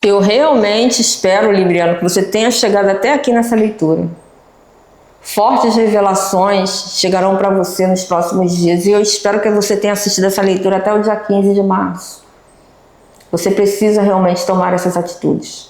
Eu realmente espero, Libriano, que você tenha chegado até aqui nessa leitura. Fortes revelações chegarão para você nos próximos dias e eu espero que você tenha assistido essa leitura até o dia 15 de março. Você precisa realmente tomar essas atitudes.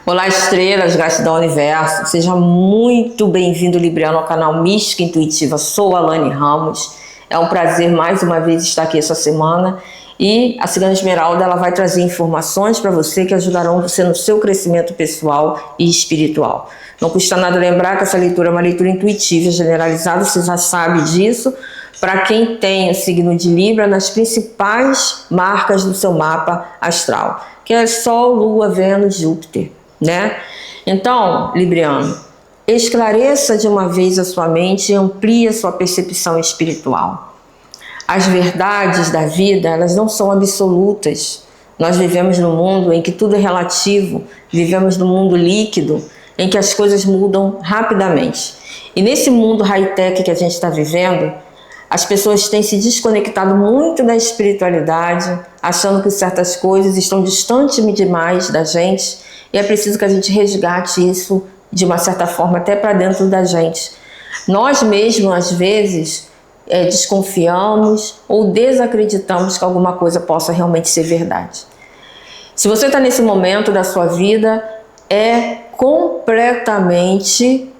Olá, estrelas, gratidão ao universo. Seja muito bem-vindo, Libriano, ao canal Mística Intuitiva. Sou a Alane Ramos. É um prazer mais uma vez estar aqui essa semana. E a Cigana Esmeralda ela vai trazer informações para você que ajudarão você no seu crescimento pessoal e espiritual. Não custa nada lembrar que essa leitura é uma leitura intuitiva, generalizada, você já sabe disso. Para quem tem o signo de Libra, nas principais marcas do seu mapa astral, que é Sol, Lua, Vênus, Júpiter. Né? Então, Libriano, esclareça de uma vez a sua mente e amplie a sua percepção espiritual. As verdades da vida, elas não são absolutas. Nós vivemos num mundo em que tudo é relativo, vivemos num mundo líquido, em que as coisas mudam rapidamente. E nesse mundo high-tech que a gente está vivendo, as pessoas têm se desconectado muito da espiritualidade, achando que certas coisas estão distantes demais da gente, e é preciso que a gente resgate isso de uma certa forma até para dentro da gente. Nós mesmos, às vezes, desconfiamos ou desacreditamos que alguma coisa possa realmente ser verdade. Se você está nesse momento da sua vida, é completamente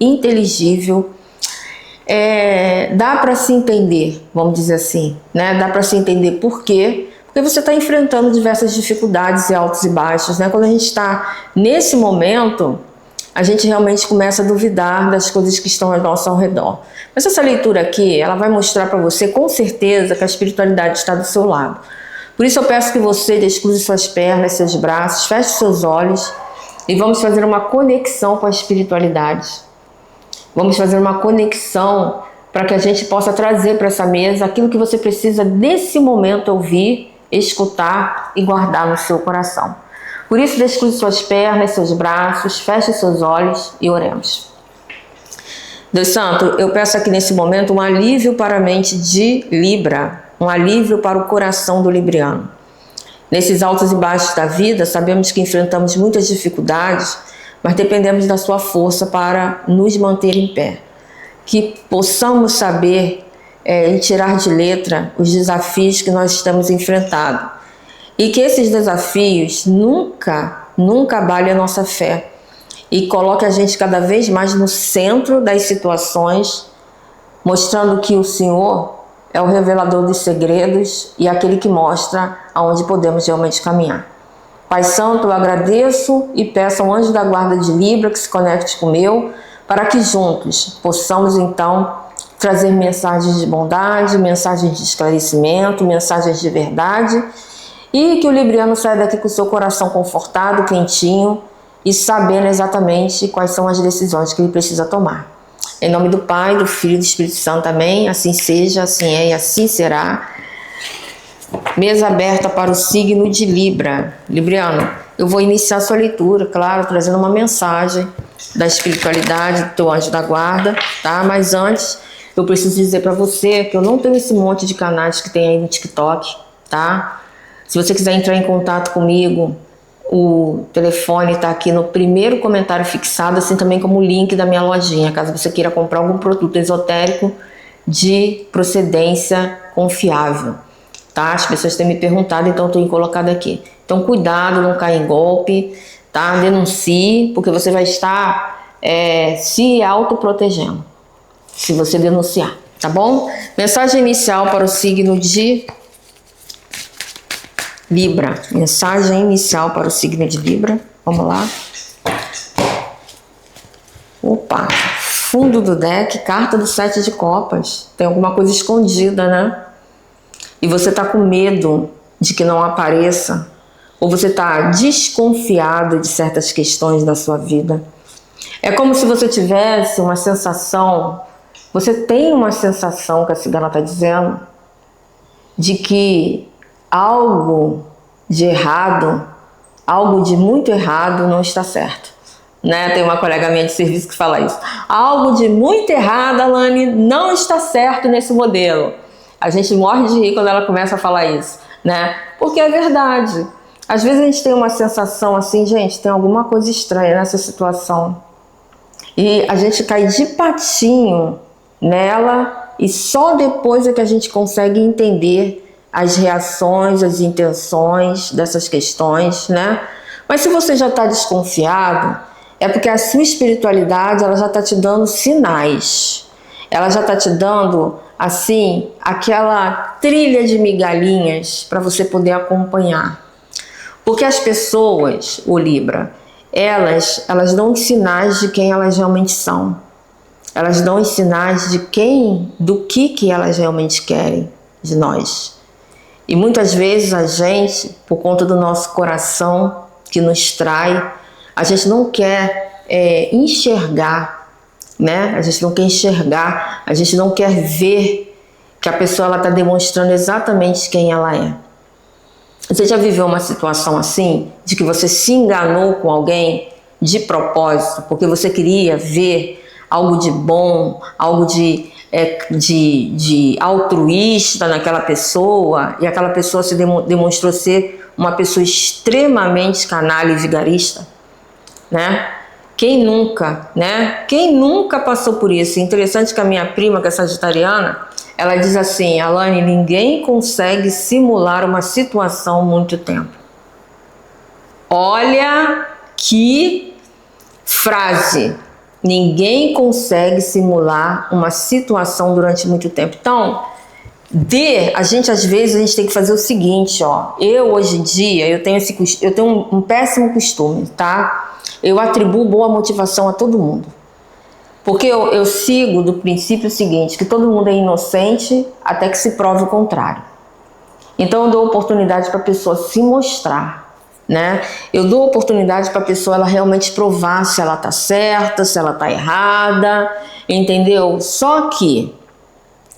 inteligível. Dá para se entender, vamos dizer assim, né? Dá para se entender por quê? Porque você está enfrentando diversas dificuldades e altos e baixos, né? Quando a gente está nesse momento, a gente realmente começa a duvidar das coisas que estão ao nosso redor. Mas essa leitura aqui, ela vai mostrar para você com certeza que a espiritualidade está do seu lado. Por isso eu peço que você descruze suas pernas, seus braços, feche seus olhos e vamos fazer uma conexão com a espiritualidade. Vamos fazer uma conexão para que a gente possa trazer para essa mesa aquilo que você precisa nesse momento ouvir, escutar e guardar no seu coração. Por isso, descruze suas pernas, seus braços, feche seus olhos e oremos. Deus Santo, eu peço aqui nesse momento um alívio para a mente de Libra, um alívio para o coração do libriano. Nesses altos e baixos da vida, sabemos que enfrentamos muitas dificuldades, mas dependemos da sua força para nos manter em pé. Que possamos saber e tirar de letra os desafios que nós estamos enfrentando. E que esses desafios nunca abalem a nossa fé. E coloque a gente cada vez mais no centro das situações, mostrando que o Senhor é o revelador dos segredos e aquele que mostra aonde podemos realmente caminhar. Pai Santo, eu agradeço e peço ao anjo da guarda de Libra que se conecte com o meu, para que juntos possamos então trazer mensagens de bondade, mensagens de esclarecimento, mensagens de verdade e que o libriano saia daqui com o seu coração confortado, quentinho e sabendo exatamente quais são as decisões que ele precisa tomar. Em nome do Pai, do Filho e do Espírito Santo, amém? Assim seja, assim é e assim será. Mesa aberta para o signo de Libra. Libriano, eu vou iniciar a sua leitura, claro, trazendo uma mensagem da espiritualidade, do teu anjo da guarda, tá? Mas antes, eu preciso dizer para você que eu não tenho esse monte de canais que tem aí no TikTok, tá? Se você quiser entrar em contato comigo, o telefone está aqui no primeiro comentário fixado, assim também como o link da minha lojinha, caso você queira comprar algum produto esotérico de procedência confiável. Tá? As pessoas têm me perguntado, então eu estou colocado aqui. Então cuidado, não caia em golpe, tá? Denuncie, porque você vai estar se autoprotegendo se você denunciar, tá bom? Mensagem inicial para o signo de Libra. Mensagem inicial para o signo de Libra. Vamos lá. Opa, fundo do deck, carta do 7 de copas. Tem alguma coisa escondida, né? E você está com medo de que não apareça, ou você está desconfiado de certas questões da sua vida. É como se você tivesse uma sensação, você tem uma sensação, que a cigana está dizendo, de que algo de errado, algo de muito errado não está certo. né? Tem uma colega minha de serviço que fala isso. Algo de muito errado, Alane, não está certo nesse modelo. A gente morre de rir quando ela começa a falar isso, né? Porque é verdade. Às vezes a gente tem uma sensação assim, gente, tem alguma coisa estranha nessa situação. E a gente cai de patinho nela e só depois é que a gente consegue entender as reações, as intenções dessas questões, né? Mas se você já está desconfiado, é porque a sua espiritualidade ela já está te dando sinais. Ela já está te dando, assim, aquela trilha de migalhinhas para você poder acompanhar. Porque as pessoas, o Libra, elas dão os sinais de quem elas realmente são. Elas dão os sinais de do que elas realmente querem de nós. E muitas vezes a gente, por conta do nosso coração que nos trai, a gente não quer enxergar, né? A gente não quer enxergar, a gente não quer ver que a pessoa está demonstrando exatamente quem ela é. Você já viveu uma situação assim, de que você se enganou com alguém de propósito, porque você queria ver algo de bom, algo de altruísta naquela pessoa, e aquela pessoa se demonstrou ser uma pessoa extremamente canalha e vigarista, né? Quem nunca, né? Quem nunca passou por isso? Interessante que a minha prima, que é sagitariana, ela diz assim: Alane, ninguém consegue simular uma situação muito tempo. Olha que frase! Ninguém consegue simular uma situação durante muito tempo. Então, às vezes a gente tem que fazer o seguinte, ó. Eu hoje em dia, eu tenho um péssimo costume, tá? Eu atribuo boa motivação a todo mundo. Porque eu sigo do princípio seguinte, que todo mundo é inocente até que se prove o contrário. Então eu dou oportunidade para a pessoa se mostrar, né? Eu dou oportunidade para a pessoa ela realmente provar se ela tá certa, se ela tá errada, entendeu? Só que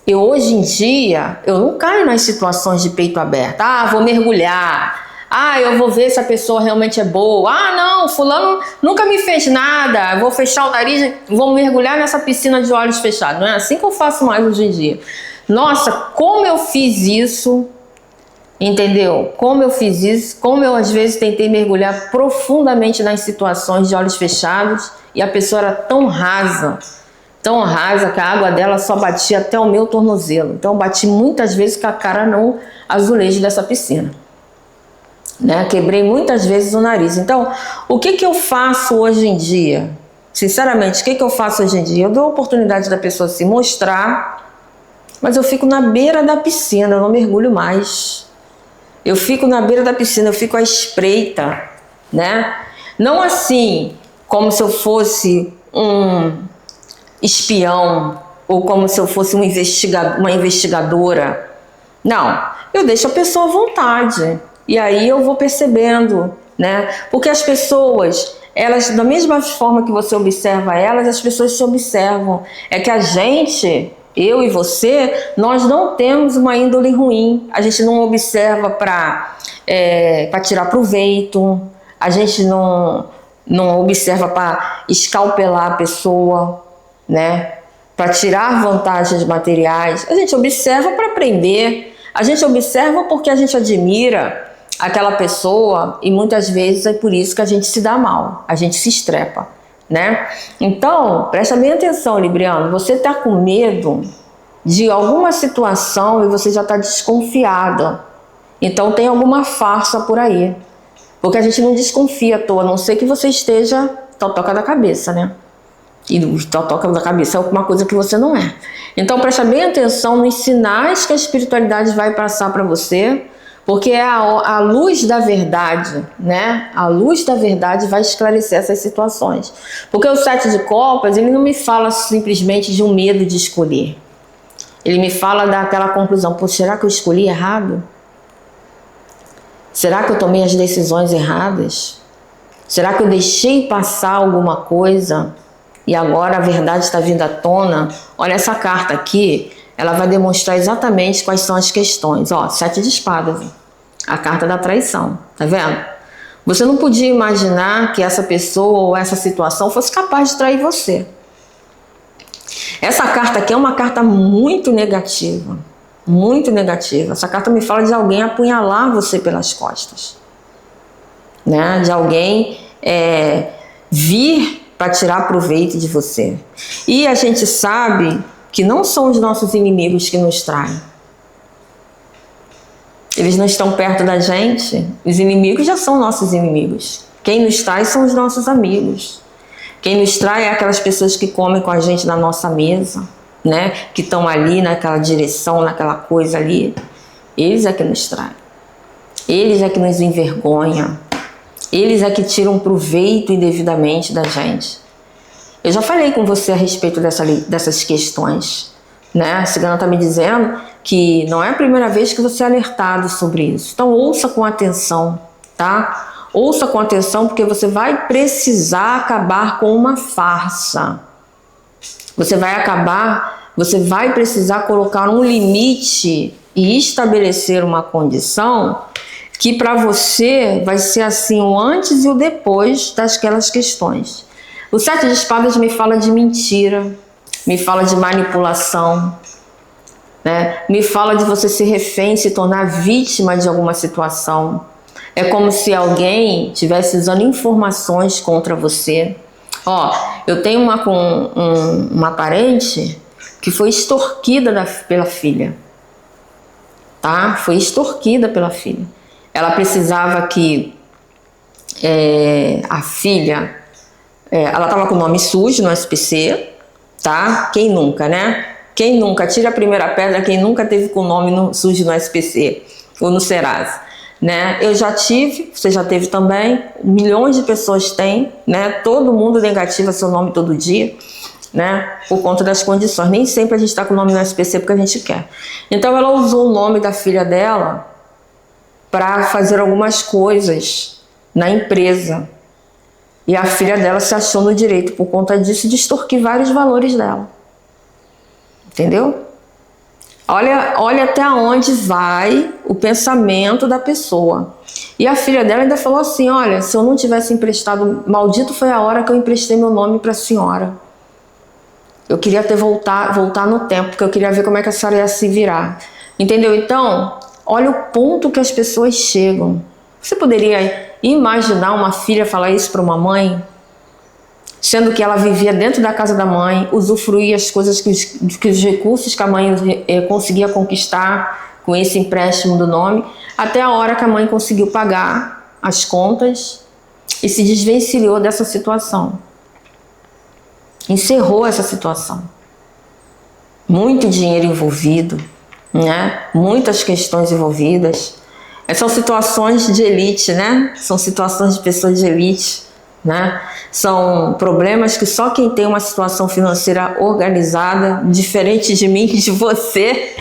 hoje em dia eu não caio nas situações de peito aberto. Ah, vou mergulhar. Ah, eu vou ver se a pessoa realmente é boa. Ah, não, fulano nunca me fez nada. Vou fechar o nariz, vou mergulhar nessa piscina de olhos fechados. Não é assim que eu faço mais hoje em dia. Nossa, como eu fiz isso, entendeu? Como eu fiz isso, como eu às vezes tentei mergulhar profundamente nas situações de olhos fechados e a pessoa era tão rasa que a água dela só batia até o meu tornozelo. Então eu bati muitas vezes com a cara no azulejo dessa piscina, né? Quebrei muitas vezes o nariz. Então, o que eu faço hoje em dia? Sinceramente, o que eu faço hoje em dia? Eu dou a oportunidade da pessoa se mostrar, mas eu fico na beira da piscina, eu não mergulho mais. Eu fico na beira da piscina, eu fico à espreita, né? Não assim, como se eu fosse um espião ou como se eu fosse uma investigadora. Não, eu deixo a pessoa à vontade. E aí eu vou percebendo, né? Porque as pessoas, elas, da mesma forma que você observa elas, as pessoas se observam. É que a gente, eu e você, nós não temos uma índole ruim. A gente não observa para tirar proveito. A gente não observa para escalpelar a pessoa, né? Para tirar vantagens materiais. A gente observa para aprender. A gente observa porque a gente admira aquela pessoa e muitas vezes é por isso que a gente se dá mal, a gente se estrepa, né? Então, presta bem atenção, Libriano, você está com medo de alguma situação e você já está desconfiada. Então tem alguma farsa por aí, porque a gente não desconfia à toa, a não ser que você esteja totoca da cabeça, né? E o totoca da cabeça é alguma coisa que você não é. Então presta bem atenção nos sinais que a espiritualidade vai passar para você, porque é a luz da verdade, né? A luz da verdade vai esclarecer essas situações. Porque o 7 de copas, ele não me fala simplesmente de um medo de escolher. Ele me fala daquela conclusão: pô, será que eu escolhi errado? Será que eu tomei as decisões erradas? Será que eu deixei passar alguma coisa e agora a verdade está vindo à tona? Olha, essa carta aqui, ela vai demonstrar exatamente quais são as questões. Ó, 7 de espadas, a carta da traição, tá vendo? Você não podia imaginar que essa pessoa ou essa situação fosse capaz de trair você. Essa carta aqui é uma carta muito negativa. Muito negativa. Essa carta me fala de alguém apunhalar você pelas costas. Né? De alguém vir para tirar proveito de você. E a gente sabe que não são os nossos inimigos que nos traem. Eles não estão perto da gente. Os inimigos já são nossos inimigos. Quem nos trai são os nossos amigos. Quem nos trai é aquelas pessoas que comem com a gente na nossa mesa, né? Que estão ali naquela direção, naquela coisa ali. Eles é que nos traem. Eles é que nos envergonham. Eles é que tiram proveito indevidamente da gente. Eu já falei com você a respeito dessas questões, né? A cigana está me dizendo que não é a primeira vez que você é alertado sobre isso. Então ouça com atenção, tá? Ouça com atenção, porque você vai precisar acabar com uma farsa. Você vai precisar colocar um limite e estabelecer uma condição que para você vai ser assim o antes e o depois daquelas questões. O 7 de espadas me fala de mentira, me fala de manipulação, né? Me fala de você ser refém, se tornar vítima de alguma situação. É como se alguém estivesse usando informações contra você. Ó, eu tenho uma parente que foi extorquida pela filha, tá? Foi extorquida pela filha. Ela precisava que a filha, ela estava com o nome sujo no SPC, tá? Quem nunca, né? Quem nunca? Tira a primeira pedra, quem nunca teve com o nome sujo no SPC ou no Serasa, né? Eu já tive, você já teve também, milhões de pessoas têm, né? Todo mundo negativa seu nome todo dia, né? Por conta das condições. Nem sempre a gente está com o nome no SPC porque a gente quer. Então ela usou o nome da filha dela para fazer algumas coisas na empresa. E a filha dela se achou no direito, por conta disso, de extorquir vários valores dela. Entendeu? Olha até onde vai o pensamento da pessoa. E a filha dela ainda falou assim, olha, se eu não tivesse emprestado, maldito foi a hora que eu emprestei meu nome para a senhora. Eu queria voltar no tempo, porque eu queria ver como é que a senhora ia se virar. Entendeu? Então, olha o ponto que as pessoas chegam. Você poderia imaginar uma filha falar isso para uma mãe? Sendo que ela vivia dentro da casa da mãe, usufruía as coisas que os recursos que a mãe conseguia conquistar com esse empréstimo do nome, até a hora que a mãe conseguiu pagar as contas e se desvencilhou dessa situação. Encerrou essa situação. Muito dinheiro envolvido, né? Muitas questões envolvidas. São situações de elite, né? São situações de pessoas de elite, né? São problemas que só quem tem uma situação financeira organizada, diferente de mim e de você,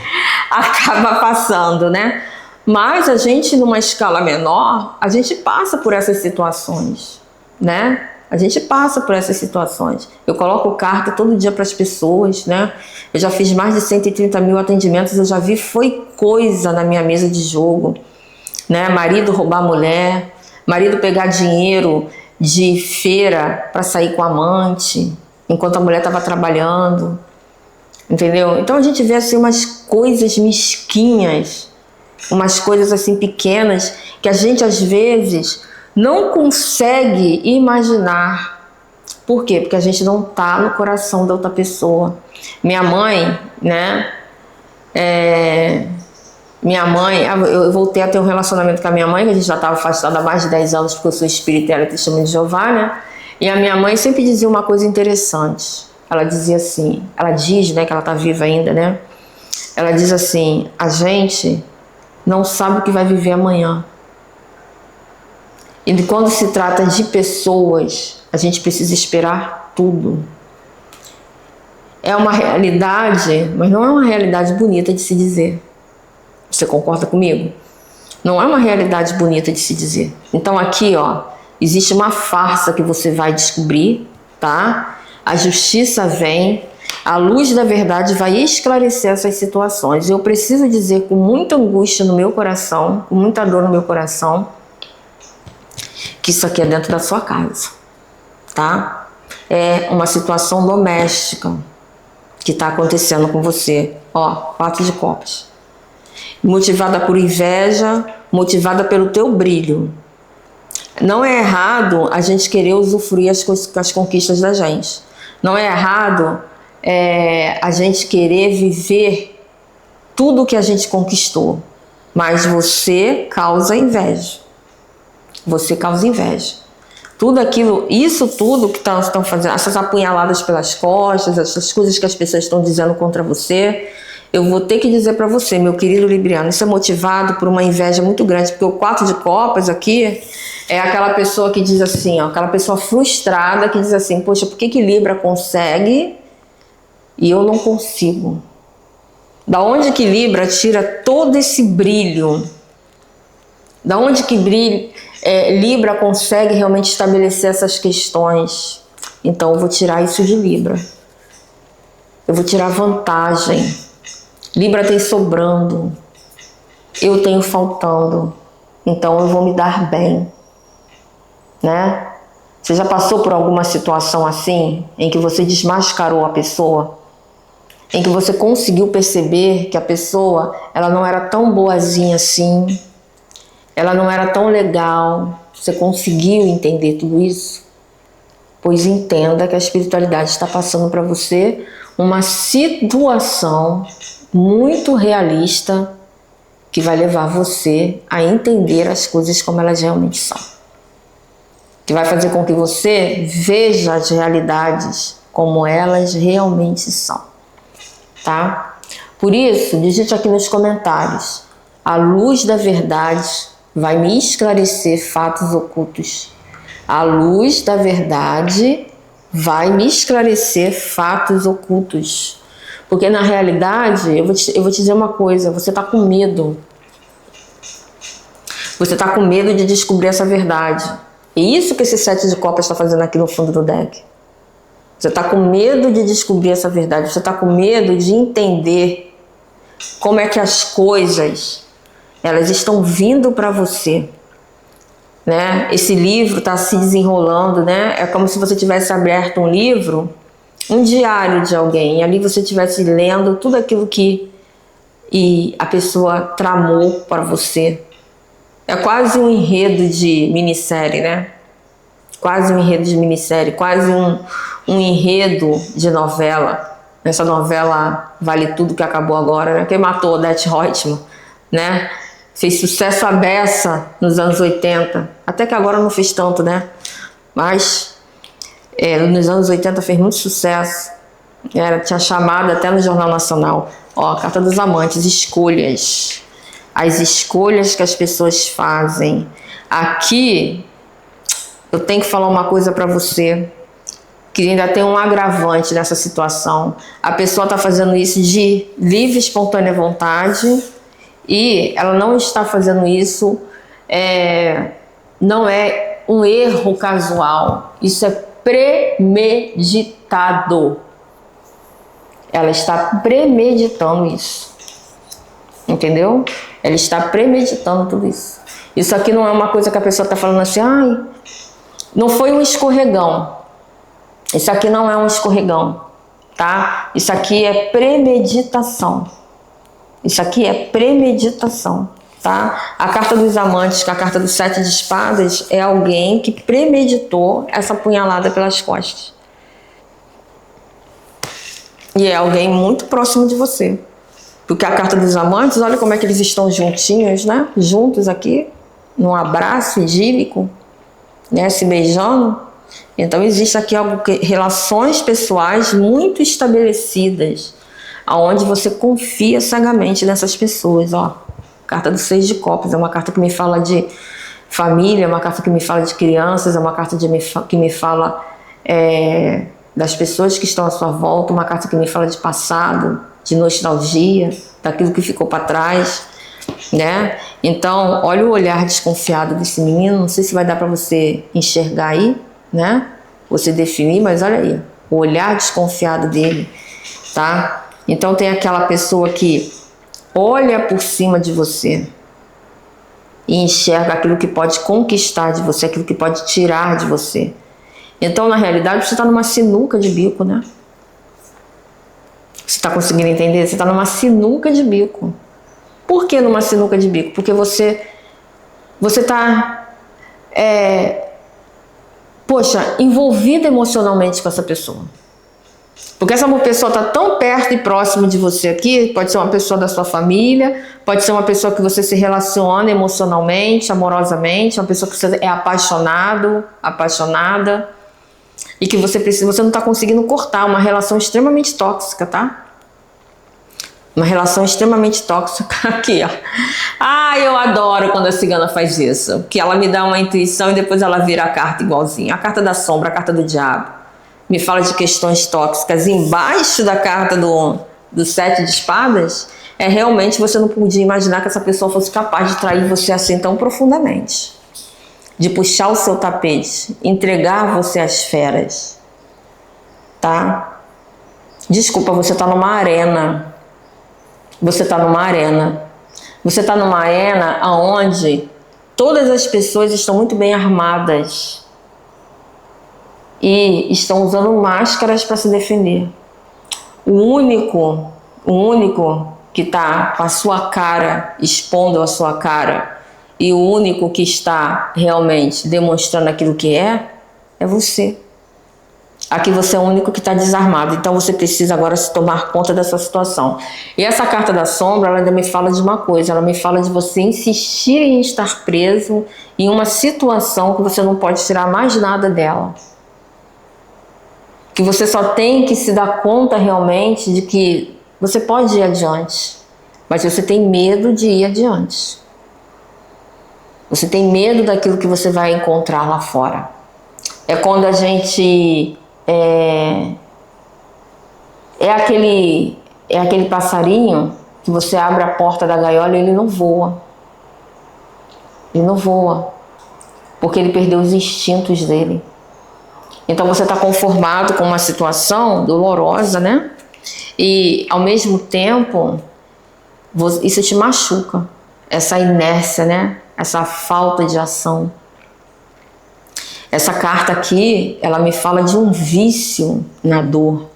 acaba passando, né? Mas a gente, numa escala menor, a gente passa por essas situações, né? A gente passa por essas situações. Eu coloco carta todo dia para as pessoas, né? Eu já fiz mais de 130 mil atendimentos, eu já vi foi coisa na minha mesa de jogo, né? Marido roubar mulher, marido pegar dinheiro de feira para sair com a amante, enquanto a mulher estava trabalhando, entendeu? Então a gente vê assim umas coisas mesquinhas, umas coisas assim pequenas, que a gente às vezes não consegue imaginar. Por quê? Porque a gente não está no coração da outra pessoa. Minha mãe, né? Minha mãe, eu voltei a ter um relacionamento com a minha mãe, que a gente já estava afastada há mais de 10 anos, porque eu sou espírita e ela é testemunha de Jeová, né? E a minha mãe sempre dizia uma coisa interessante. Ela dizia assim, ela diz, né, que ela está viva ainda, né? Ela diz assim, a gente não sabe o que vai viver amanhã. E quando se trata de pessoas, a gente precisa esperar tudo. É uma realidade, mas não é uma realidade bonita de se dizer. Você concorda comigo? Não é uma realidade bonita de se dizer. Então aqui, ó, existe uma farsa que você vai descobrir, tá? A justiça vem, a luz da verdade vai esclarecer essas situações. Eu preciso dizer com muita angústia no meu coração, com muita dor no meu coração, que isso aqui é dentro da sua casa, tá? É uma situação doméstica que está acontecendo com você. Ó, 4 de copas. Motivada por inveja, motivada pelo teu brilho. Não é errado a gente querer usufruir as conquistas da gente. Não é errado a gente querer viver tudo que a gente conquistou. Mas você causa inveja. Você causa inveja. Tudo aquilo, isso tudo que estão fazendo, essas apunhaladas pelas costas, essas coisas que as pessoas estão dizendo contra você, eu vou ter que dizer para você, meu querido Libriano, isso é motivado por uma inveja muito grande, porque o 4 de copas aqui é aquela pessoa que diz assim, ó, aquela pessoa frustrada que diz assim, poxa, por que Libra consegue e eu não consigo? Da onde que Libra tira todo esse brilho? Da onde que Libra consegue realmente estabelecer essas questões? Então eu vou tirar isso de Libra. Eu vou tirar vantagem. Libra tem sobrando. Eu tenho faltando. Então eu vou me dar bem. Né? Você já passou por alguma situação assim, em que você desmascarou a pessoa? Em que você conseguiu perceber que a pessoa, ela não era tão boazinha assim, ela não era tão legal. Você conseguiu entender tudo isso? Pois entenda que a espiritualidade está passando para você uma situação muito realista que vai levar você a entender as coisas como elas realmente são. Que vai fazer com que você veja as realidades como elas realmente são. Tá? Por isso, digite aqui nos comentários: a luz da verdade vai me esclarecer fatos ocultos. A luz da verdade vai me esclarecer fatos ocultos. Porque na realidade, eu vou te dizer uma coisa, você está com medo. Você está com medo de descobrir essa verdade. E isso que esse 7 de copas está fazendo aqui no fundo do deck. Você está com medo de descobrir essa verdade. Você está com medo de entender como é que as coisas elas estão vindo para você. Né? Esse livro está se desenrolando, né? É como se você tivesse aberto um livro, um diário de alguém, e ali você estivesse lendo tudo aquilo que a pessoa tramou para você. É quase um enredo de minissérie, né? Quase um enredo de minissérie, quase um enredo de novela. Essa novela Vale Tudo que acabou agora, né? Quem matou Odete Roitman, né? Fez sucesso à beça nos anos 80. Até que agora não fez tanto, né? Mas nos anos 80 fez muito sucesso. Tinha chamado até no Jornal Nacional. Ó, a Carta dos Amantes, escolhas. As escolhas que as pessoas fazem. Aqui, eu tenho que falar uma coisa para você, que ainda tem um agravante nessa situação. A pessoa está fazendo isso de livre e espontânea vontade e ela não está fazendo isso, não é um erro casual. Isso é premeditado. Ela está premeditando isso. Entendeu? Ela está premeditando tudo isso. Isso aqui não é uma coisa que a pessoa está falando assim, ai, não foi um escorregão. Isso aqui não é um escorregão, tá? Isso aqui é premeditação. Isso aqui é premeditação, tá? A Carta dos Amantes, que é a carta do 7 de espadas, é alguém que premeditou essa punhalada pelas costas. E é alguém muito próximo de você. Porque a Carta dos Amantes, olha como é que eles estão juntinhos, né? Juntos aqui, num abraço idílico, né? Se beijando. Então existe aqui relações pessoais muito estabelecidas, aonde você confia cegamente nessas pessoas, ó. Carta do 6 de copas, é uma carta que me fala de família, é uma carta que me fala de crianças, é uma carta que me fala das pessoas que estão à sua volta, uma carta que me fala de passado, de nostalgia, daquilo que ficou para trás, né? Então, olha o olhar desconfiado desse menino, não sei se vai dar para você enxergar aí, né? Você definir, mas olha aí, o olhar desconfiado dele, tá? Então tem aquela pessoa que olha por cima de você e enxerga aquilo que pode conquistar de você, aquilo que pode tirar de você. Então, na realidade, você está numa sinuca de bico, né? Você está conseguindo entender? Você está numa sinuca de bico. Por que numa sinuca de bico? Porque você está, envolvida emocionalmente com essa pessoa. Porque essa pessoa está tão perto e próximo de você aqui, pode ser uma pessoa da sua família, pode ser uma pessoa que você se relaciona emocionalmente, amorosamente, uma pessoa que você é apaixonado, apaixonada, e que você não está conseguindo cortar, uma relação extremamente tóxica, tá? Uma relação extremamente tóxica aqui, ó. Ah, eu adoro quando a cigana faz isso, que ela me dá uma intuição e depois ela vira a carta igualzinha, a carta da sombra, a carta do diabo. Me fala de questões tóxicas. Embaixo da carta do 7 de espadas, realmente você não podia imaginar que essa pessoa fosse capaz de trair você assim tão profundamente. De puxar o seu tapete, entregar você às feras. Tá? Desculpa, você está numa arena. Você está numa arena. Você está numa arena onde todas as pessoas estão muito bem armadas. E estão usando máscaras para se defender. O único que está com a sua cara, expondo a sua cara, e o único que está realmente demonstrando aquilo que é você. Aqui você é o único que está desarmado, então você precisa agora se tomar conta dessa situação. E essa carta da sombra, ela ainda me fala de uma coisa, ela me fala de você insistir em estar preso em uma situação que você não pode tirar mais nada dela. Que você só tem que se dar conta realmente de que você pode ir adiante, mas você tem medo de ir adiante. Você tem medo daquilo que você vai encontrar lá fora. É quando a gente aquele passarinho que você abre a porta da gaiola e ele não voa. Ele não voa, porque ele perdeu os instintos dele. Então você está conformado com uma situação dolorosa, né? E ao mesmo tempo, isso te machuca. Essa inércia, né? Essa falta de ação. Essa carta aqui, ela me fala de um vício na dor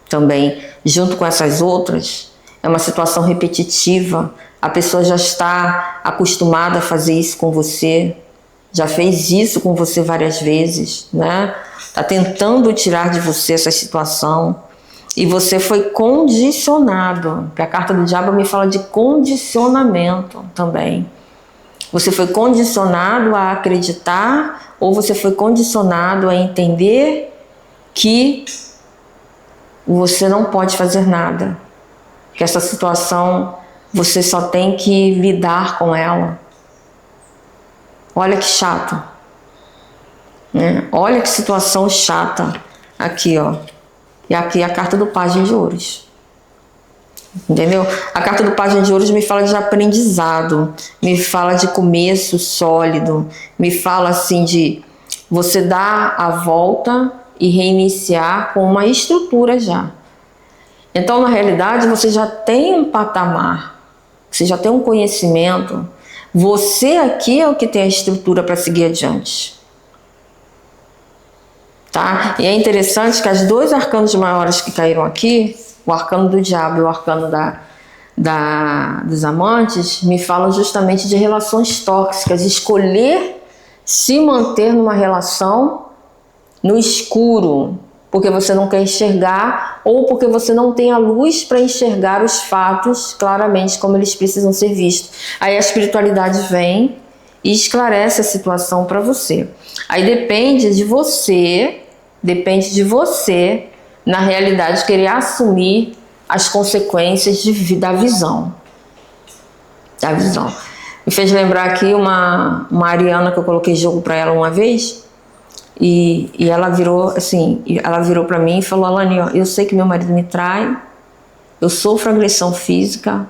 também. Junto com essas outras, é uma situação repetitiva. A pessoa já está acostumada a fazer isso com você. Já fez isso com você várias vezes, né? Está tentando tirar de você essa situação. E você foi condicionado. Porque a carta do diabo me fala de condicionamento também. Você foi condicionado a acreditar, ou você foi condicionado a entender que você não pode fazer nada. Que essa situação, você só tem que lidar com ela. Olha que chato, né? Olha que situação chata. Aqui, ó. E aqui a carta do Pajem de Ouros. Entendeu? A carta do Pajem de Ouros me fala de aprendizado, me fala de começo sólido, me fala assim de você dar a volta e reiniciar com uma estrutura já. Então, na realidade, você já tem um patamar, você já tem um conhecimento. Você aqui é o que tem a estrutura para seguir adiante. Tá? E é interessante que as dois arcanos maiores que caíram aqui, o arcano do diabo e o arcano dos amantes, me falam justamente de relações tóxicas, escolher se manter numa relação no escuro, porque você não quer enxergar ou porque você não tem a luz para enxergar os fatos claramente como eles precisam ser vistos. Aí a espiritualidade vem e esclarece a situação para você. Aí depende de você, na realidade, querer assumir as consequências da visão. Da visão. Me fez lembrar aqui uma ariana que eu coloquei jogo para ela uma vez. E ela virou assim, para mim e falou: Alane, ó, eu sei que meu marido me trai, eu sofro agressão física,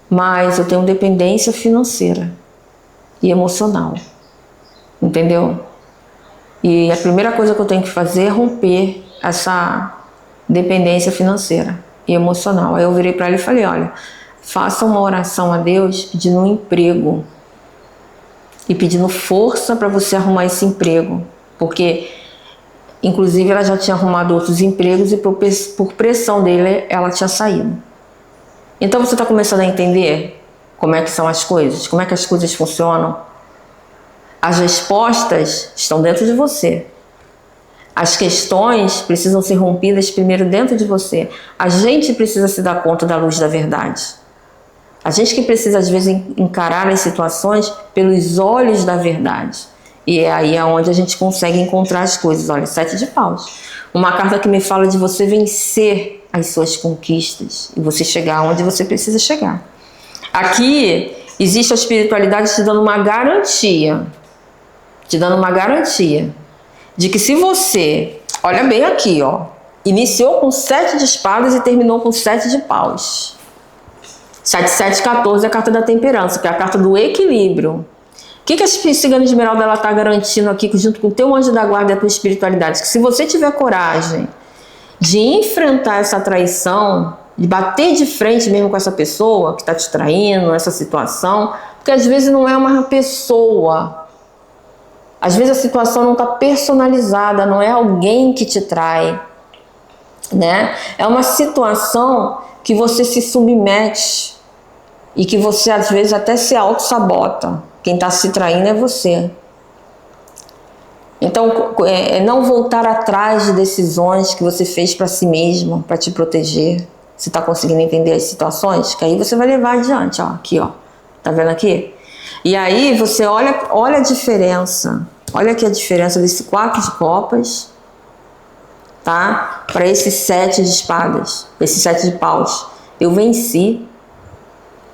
mas eu tenho dependência financeira e emocional, entendeu? E a primeira coisa que eu tenho que fazer é romper essa dependência financeira e emocional. Aí eu virei para ela e falei: olha, faça uma oração a Deus pedindo um emprego, e pedindo força para você arrumar esse emprego, porque inclusive ela já tinha arrumado outros empregos e por pressão dele ela tinha saído. Então você está começando a entender como é que são as coisas, como é que as coisas funcionam. As respostas estão dentro de você. As questões precisam ser rompidas primeiro dentro de você. A gente precisa se dar conta da luz da verdade. A gente que precisa às vezes encarar as situações pelos olhos da verdade. E é aí onde a gente consegue encontrar as coisas. Olha, 7 de paus. Uma carta que me fala de você vencer as suas conquistas e você chegar onde você precisa chegar. Aqui existe a espiritualidade te dando uma garantia. Te dando uma garantia de que se você, olha bem aqui, ó, iniciou com 7 de espadas e terminou com 7 de paus. 7, 7, 14 é a carta da temperança, que é a carta do equilíbrio. O que a cigana de esmeralda ela está garantindo aqui, junto com o teu anjo da guarda e a tua espiritualidade? Que se você tiver coragem de enfrentar essa traição, de bater de frente mesmo com essa pessoa que está te traindo, essa situação, porque às vezes não é uma pessoa, às vezes a situação não está personalizada, não é alguém que te trai, né? É uma situação que você se submete e que você às vezes até se auto-sabota. Quem está se traindo é você. Então, não voltar atrás de decisões que você fez para si mesmo, para te proteger. Você está conseguindo entender as situações? Que aí você vai levar adiante, ó, aqui, ó. Tá vendo aqui? E aí você olha a diferença. Olha aqui a diferença desse 4 de copas, tá? Para esse 7 de espadas, esse 7 de paus. Eu venci.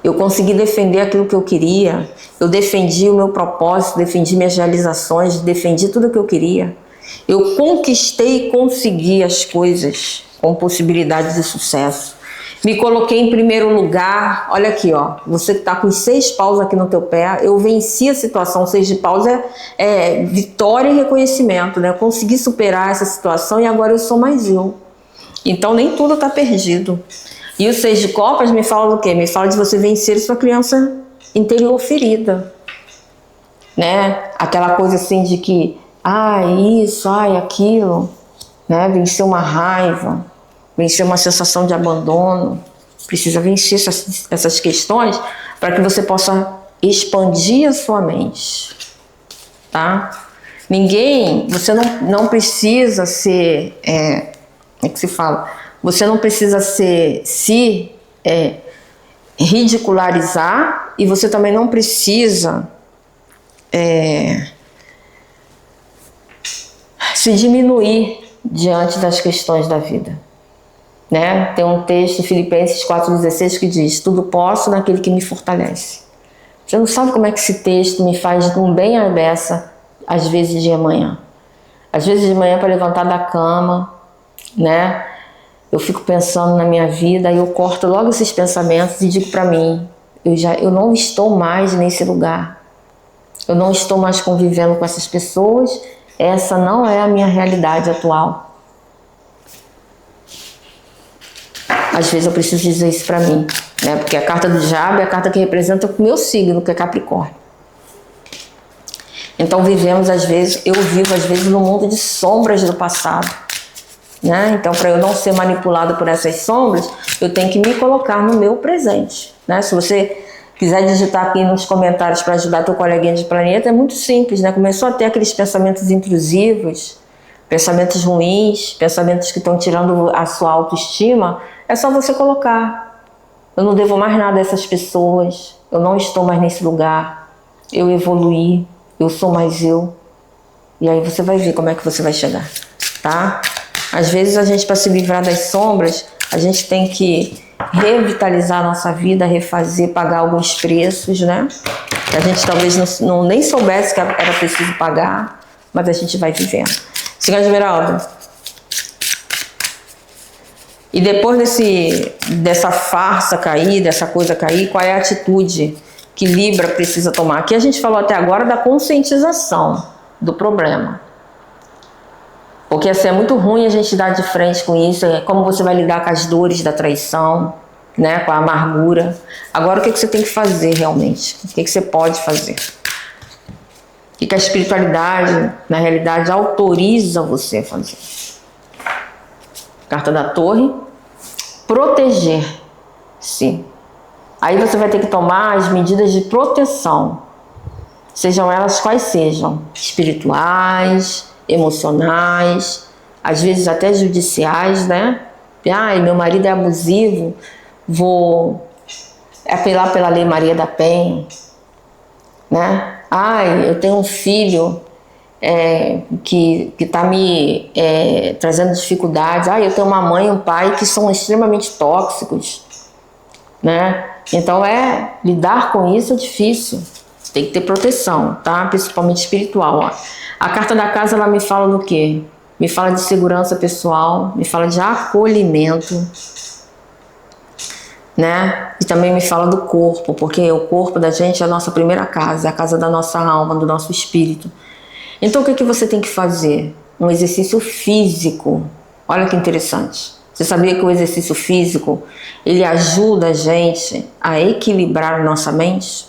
Eu consegui defender aquilo que eu queria. Eu defendi o meu propósito, defendi minhas realizações, defendi tudo o que eu queria. Eu conquistei e consegui as coisas com possibilidade de sucesso. Me coloquei em primeiro lugar. Olha aqui, ó. Você que está com 6 paus aqui no teu pé, eu venci a situação. 6 de paus é vitória e reconhecimento, né? Eu consegui superar essa situação e agora eu sou mais eu. Então nem tudo está perdido. E o 6 de copas me fala do quê? Me fala de você vencer sua criança interior ferida, né? Aquela coisa assim de que, isso, aquilo, né? Vencer uma raiva, vencer uma sensação de abandono. Precisa vencer essas questões para que você possa expandir a sua mente, tá? Você não precisa ser, como é que se fala? Você não precisa se ridicularizar e você também não precisa se diminuir diante das questões da vida, né? Tem um texto, Filipenses 4,16, que diz: tudo posso naquele que me fortalece. Você não sabe como é que esse texto me faz um bem à beça, às vezes de manhã. Às vezes de manhã, para levantar da cama, né? Eu fico pensando na minha vida e eu corto logo esses pensamentos e digo para mim, eu não estou mais nesse lugar. Eu não estou mais convivendo com essas pessoas. Essa não é a minha realidade atual. Às vezes eu preciso dizer isso para mim, né? Porque a carta do diabo é a carta que representa o meu signo, que é Capricórnio. Então eu vivo às vezes no mundo de sombras do passado. Né? Então, para eu não ser manipulado por essas sombras, eu tenho que me colocar no meu presente, né? Se você quiser digitar aqui nos comentários para ajudar teu coleguinha de planeta, é muito simples, né? Começou a ter aqueles pensamentos intrusivos, pensamentos ruins, pensamentos que estão tirando a sua autoestima, é só você colocar: eu não devo mais nada a essas pessoas, eu não estou mais nesse lugar, eu evoluí, eu sou mais eu. E aí você vai ver como é que você vai chegar, tá? Às vezes a gente, para se livrar das sombras, a gente tem que revitalizar a nossa vida, refazer, pagar alguns preços, né? Que a gente talvez nem soubesse que era preciso pagar, mas a gente vai vivendo. Cigana de esmeralda. E depois dessa farsa cair, dessa coisa cair, qual é a atitude que Libra precisa tomar? Aqui a gente falou até agora da conscientização do problema. Porque assim, é muito ruim a gente dar de frente com isso, como você vai lidar com as dores da traição, né, com a amargura. Agora o que você tem que fazer realmente? O que você pode fazer? que a espiritualidade, na realidade, autoriza você a fazer? Carta da Torre, proteger-se. Aí você vai ter que tomar as medidas de proteção, sejam elas quais sejam, espirituais, emocionais, às vezes até judiciais, né? Ai, meu marido é abusivo, vou apelar pela Lei Maria da Penha, né? Ai, eu tenho um filho que está me trazendo dificuldades. Ai, eu tenho uma mãe e um pai que são extremamente tóxicos, né? Então lidar com isso é difícil. Tem que ter proteção, tá? Principalmente espiritual. Ó. A carta da casa, ela me fala do quê? Me fala de segurança pessoal, me fala de acolhimento, né? E também me fala do corpo, porque o corpo da gente é a nossa primeira casa, é a casa da nossa alma, do nosso espírito. Então o que você tem que fazer? Um exercício físico. Olha que interessante. Você sabia que o exercício físico, ele ajuda a gente a equilibrar a nossa mente?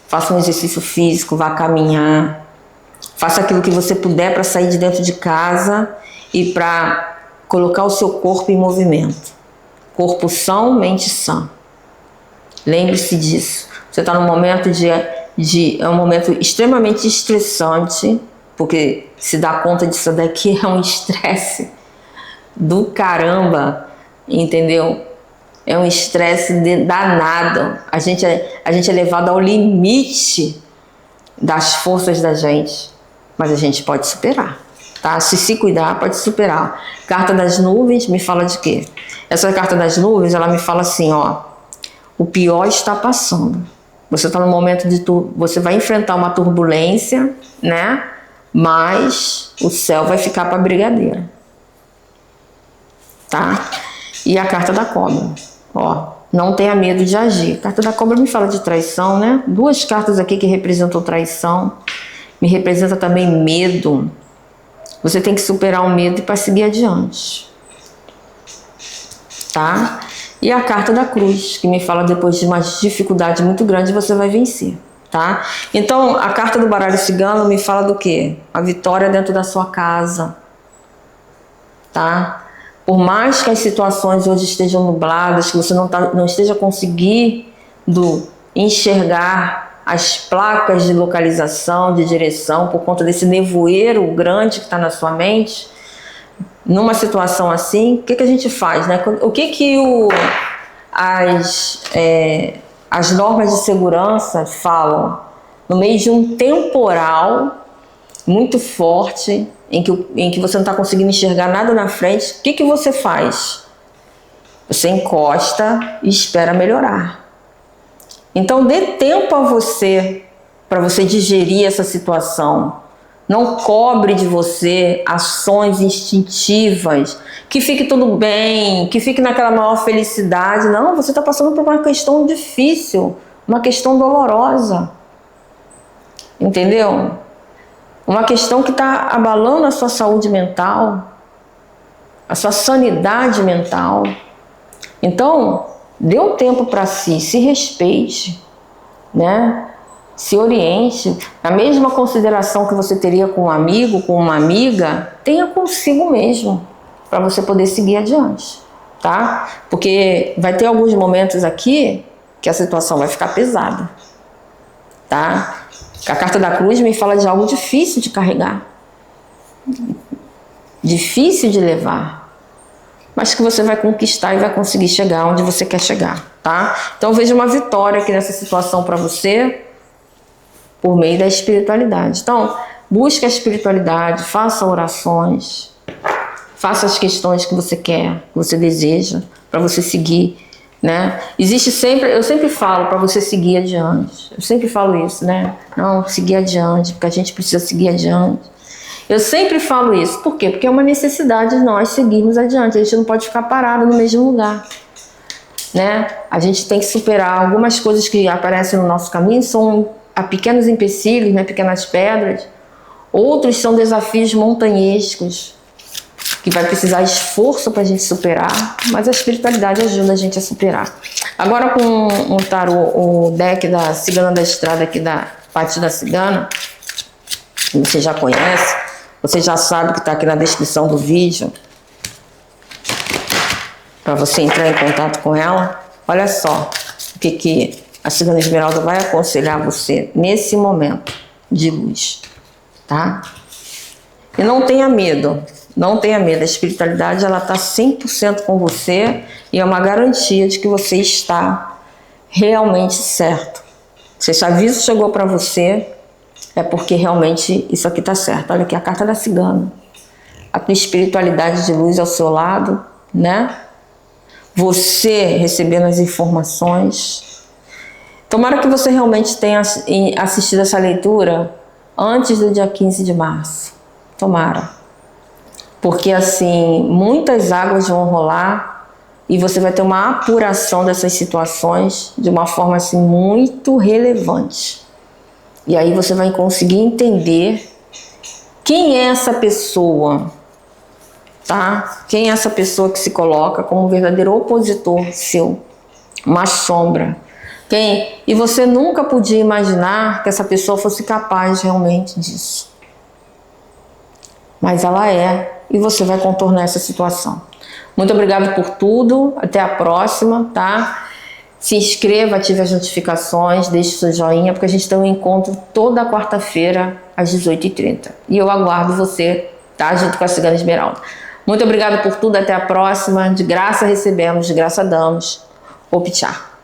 Faça um exercício físico, vá caminhar. Faça aquilo que você puder para sair de dentro de casa e para colocar o seu corpo em movimento. Corpo são, mente sã. Lembre-se disso. Você está num momento é um momento extremamente estressante, porque se dá conta disso daqui é um estresse do caramba, entendeu? É um estresse danado. A gente é levado ao limite das forças da gente, mas a gente pode superar, tá? Se cuidar, pode superar. Carta das nuvens me fala de quê? Essa carta das nuvens, ela me fala assim, ó, o pior está passando. Você está no momento você vai enfrentar uma turbulência, né? Mas o céu vai ficar para brigadeira, tá? E a carta da cobra, ó, não tenha medo de agir. A carta da cobra me fala de traição, né? Duas cartas aqui que representam traição, me representa também medo. Você tem que superar o medo para seguir adiante, tá? E a carta da cruz, que me fala depois de uma dificuldade muito grande, você vai vencer, tá? Então, a carta do baralho cigano me fala do quê? A vitória dentro da sua casa, tá? Por mais que as situações hoje estejam nubladas, que você não esteja conseguindo enxergar as placas de localização, de direção, por conta desse nevoeiro grande que está na sua mente, numa situação assim, o que a gente faz, né? O que as normas de segurança falam? No meio de um temporal muito forte, em que você não está conseguindo enxergar nada na frente, o que você faz? Você encosta e espera melhorar. Então dê tempo a você, para você digerir essa situação. Não cobre de você ações instintivas, que fique tudo bem, que fique naquela maior felicidade. Não, você está passando por uma questão difícil, uma questão dolorosa. Entendeu? Uma questão que está abalando a sua saúde mental, a sua sanidade mental. Então, dê um tempo para si, se respeite, né? Se oriente. A mesma consideração que você teria com um amigo, com uma amiga, tenha consigo mesmo, para você poder seguir adiante, tá? Porque vai ter alguns momentos aqui que a situação vai ficar pesada, tá? A carta da cruz me fala de algo difícil de carregar, difícil de levar, mas que você vai conquistar e vai conseguir chegar onde você quer chegar, tá? Então veja uma vitória aqui nessa situação para você, por meio da espiritualidade. Então, busque a espiritualidade, faça orações, faça as questões que você quer, que você deseja, para você seguir, né? Existe sempre, eu sempre falo para você seguir adiante. Eu sempre falo isso, né? Não, seguir adiante, porque a gente precisa seguir adiante. Eu sempre falo isso. Por quê? Porque é uma necessidade de nós seguirmos adiante. A gente não pode ficar parado no mesmo lugar, né? A gente tem que superar algumas coisas que aparecem no nosso caminho, são pequenos empecilhos, né? Pequenas pedras. Outros são desafios montanhescos, que vai precisar de esforço para a gente superar, mas a espiritualidade ajuda a gente a superar. Agora com o tarô, o deck da Cigana da Estrada aqui da Pati da Cigana, Você já conhece, você já sabe que está aqui na descrição do vídeo, para você entrar em contato com ela. Olha só o que a Cigana Esmeralda vai aconselhar você nesse momento de luz, tá? E não tenha medo, não tenha medo. A espiritualidade, ela está 100% com você e é uma garantia de que você está realmente certo. Se esse aviso chegou para você, é porque realmente isso aqui está certo. Olha aqui a carta da cigana. A tua espiritualidade de luz ao seu lado, né? Você recebendo as informações. Tomara que você realmente tenha assistido essa leitura antes do dia 15 de março. Tomara. Porque assim, muitas águas vão rolar e você vai ter uma apuração dessas situações de uma forma assim muito relevante. E aí você vai conseguir entender quem é essa pessoa, tá? Quem é essa pessoa que se coloca como um verdadeiro opositor seu, uma sombra. E você nunca podia imaginar que essa pessoa fosse capaz realmente disso. Mas ela é, e você vai contornar essa situação. Muito obrigado por tudo, até a próxima, tá? Se inscreva, ative as notificações, deixe seu joinha, porque a gente tem um encontro toda quarta-feira às 18h30. E eu aguardo você, tá? Junto com a Cigana Esmeralda. Muito obrigado por tudo, até a próxima. De graça recebemos, de graça damos. Opchá.